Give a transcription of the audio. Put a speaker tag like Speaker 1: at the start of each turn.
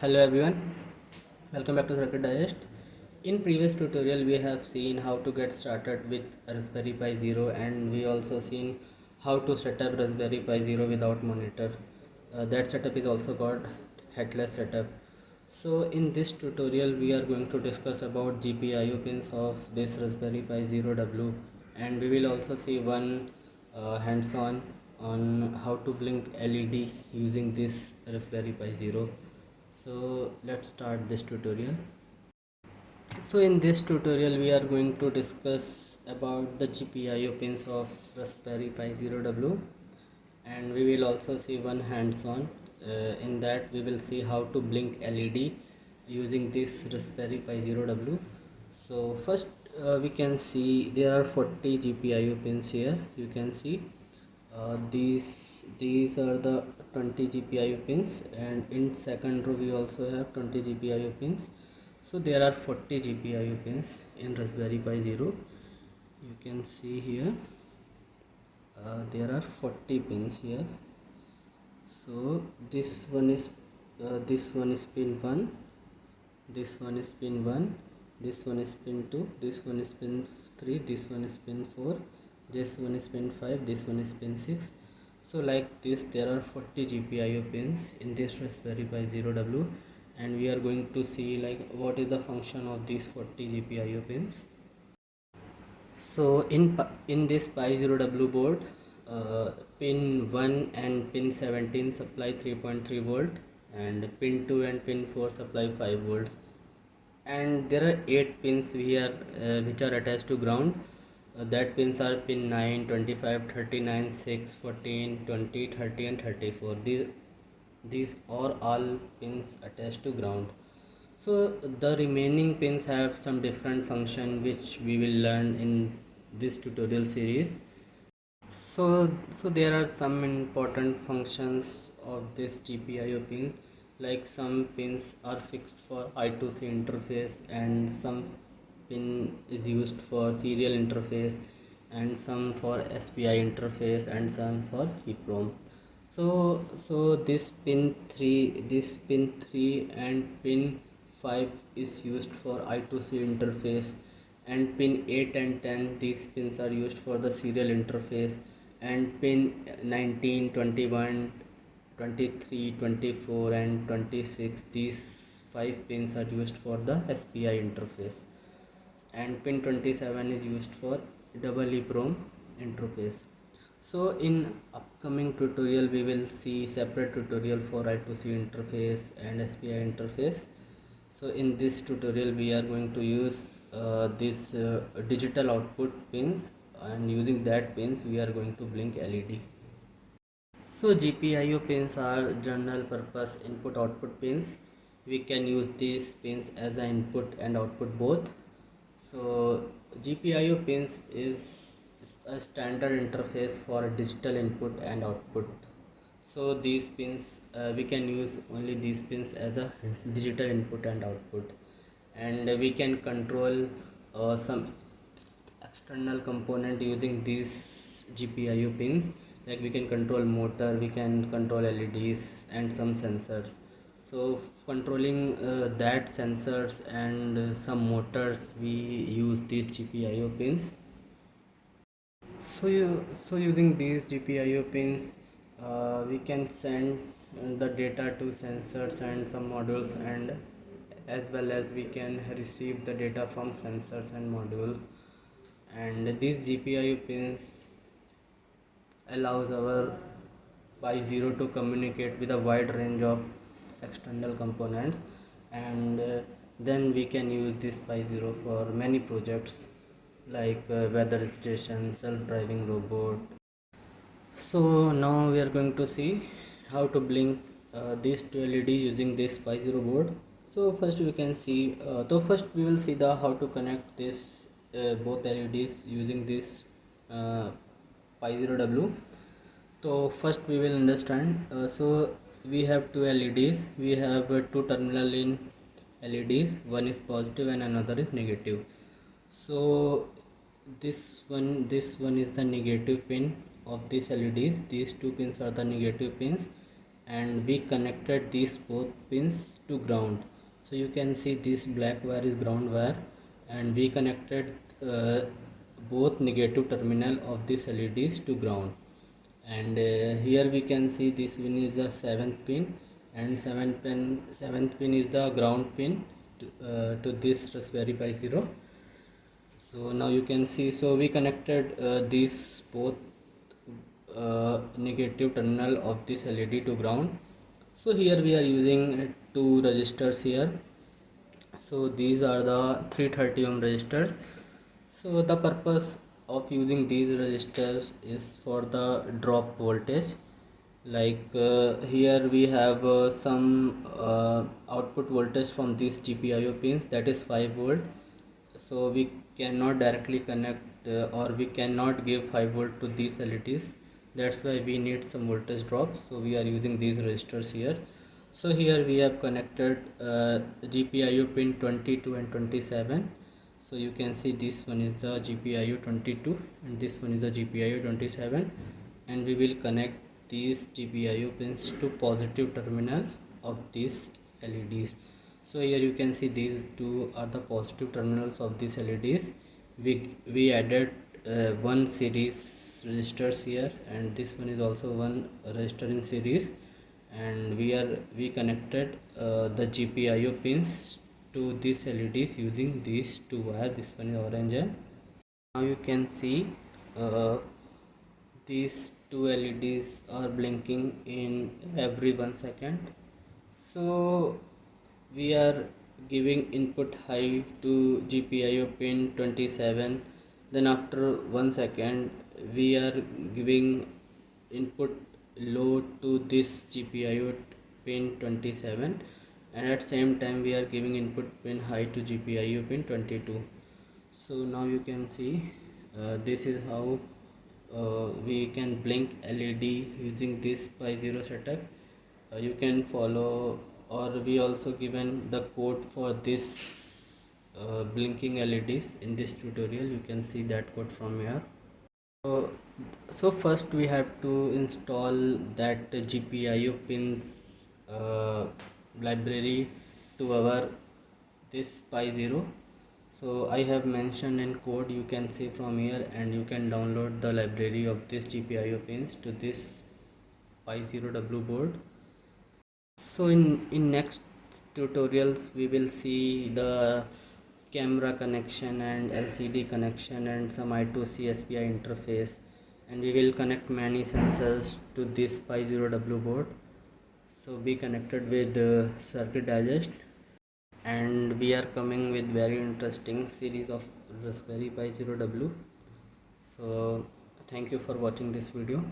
Speaker 1: Hello everyone, welcome back to CircuitDigest. In previous tutorial we have seen how to get started with Raspberry Pi Zero, and we also seen how to set up Raspberry Pi Zero without monitor. That setup is also called headless setup. So in this tutorial we are going to discuss about GPIO pins of this Raspberry Pi Zero W, and we will also see one hands-on how to blink LED using this Raspberry Pi Zero. So let's start this tutorial. So in this tutorial we are going to discuss about the GPIO pins of Raspberry Pi Zero W, and we will also see one hands-on. In that we will see how to blink LED using this Raspberry Pi Zero W. So first we can see there are 40 GPIO pins here. You can see these are the 20 GPIO pins, and in second row we also have 20 GPIO pins. So there are 40 GPIO pins in Raspberry Pi Zero. You can see here there are 40 pins here. So this one is pin 1, this one is pin 1, this one is pin 2, this one is pin 3, this one is pin 4, this one is pin 5, this one is pin 6. So like this there are 40 GPIO pins in this Raspberry Pi Zero W, and we are going to see like what is the function of these 40 GPIO pins. So in this Pi Zero W board, pin 1 and pin 17 supply 3.3 volt, and pin 2 and pin 4 supply 5 volts, and there are 8 pins here which are attached to ground. That pins are pin 9, 25, 39, 6, 14, 20, 30 and 34. These are all pins attached to ground. So the remaining pins have some different function which we will learn in this tutorial series. So there are some important functions of this GPIO pins, like some pins are fixed for I2C interface, and some pin is used for serial interface, and some for SPI interface, and some for EEPROM. So this pin 3 and pin 5 is used for I2C interface, and pin 8 and 10, these pins are used for the serial interface, and pin 19, 21, 23, 24 and 26, these 5 pins are used for the SPI interface, and pin 27 is used for double EEPROM interface. So in upcoming tutorial we will see separate tutorial for I2C interface and SPI interface. So in this tutorial we are going to use this digital output pins, and using that pins we are going to blink LED. So GPIO pins are general purpose input output pins. We can use these pins as an input and output both. So GPIO pins is a standard interface for digital input and output. So these pins we can use only these pins as a digital input and output, and we can control some external component using these GPIO pins. Like we can control motor, we can control LEDs and some sensors. So controlling that sensors and some motors, we use these GPIO pins. So using these GPIO pins we can send the data to sensors and some modules, and as well as we can receive the data from sensors and modules. And these GPIO pins allows our Pi Zero to communicate with a wide range of external components, and then we can use this Pi Zero for many projects like weather station, self-driving robot. So now we are going to see how to blink these two LEDs using this Pi Zero board. So first we can see first we will see the how to connect this both LEDs using this Pi Zero W. So first we will understand. So we have two LEDs. We have two terminal in LEDs. One is positive and another is negative. So this one is the negative pin of these LEDs. These two pins are the negative pins, and we connected these both pins to ground. So you can see this black wire is ground wire, and we connected both negative terminal of these LEDs to ground. And here we can see this one is the 7th pin, and 7th pin is the ground pin to this Raspberry Pi Zero. So now you can see, so we connected these both negative terminal of this LED to ground. So here we are using two resistors here. So these are the 330 ohm resistors. So the purpose of using these resistors is for the drop voltage. Like here we have some output voltage from these GPIO pins, that is 5 volt. So we cannot directly connect or we cannot give 5 volt to these LEDs. That's why we need some voltage drop, so we are using these resistors here. So here we have connected GPIO pin 22 and 27. So you can see this one is the GPIO 22 and this one is the GPIO 27, and we will connect these GPIO pins to positive terminal of these LEDs. So here you can see these two are the positive terminals of these LEDs. We added one series resistors here, and this one is also one resistor in series, and we connected the GPIO pins to these LEDs using these two wires. This one is orange, and now you can see uh, these two LEDs are blinking in every 1 second. So we are giving input high to GPIO pin 27, then after 1 second we are giving input low to this GPIO pin 27, and at same time we are giving input pin high to GPIO pin 22. So now you can see this is how we can blink LED using this Pi Zero setup. You can follow, or we also given the code for this blinking LEDs in this tutorial. You can see that code from here. So first we have to install that GPIO pins library to our this Pi Zero. So I have mentioned in code, you can see from here, and you can download the library of this GPIO pins to this Pi Zero W board. So in next tutorials we will see the camera connection and LCD connection and some I2C SPI interface, and we will connect many sensors to this Pi Zero W board. So be connected with CircuitDigest, and we are coming with very interesting series of Raspberry Pi Zero W. So thank you for watching this video.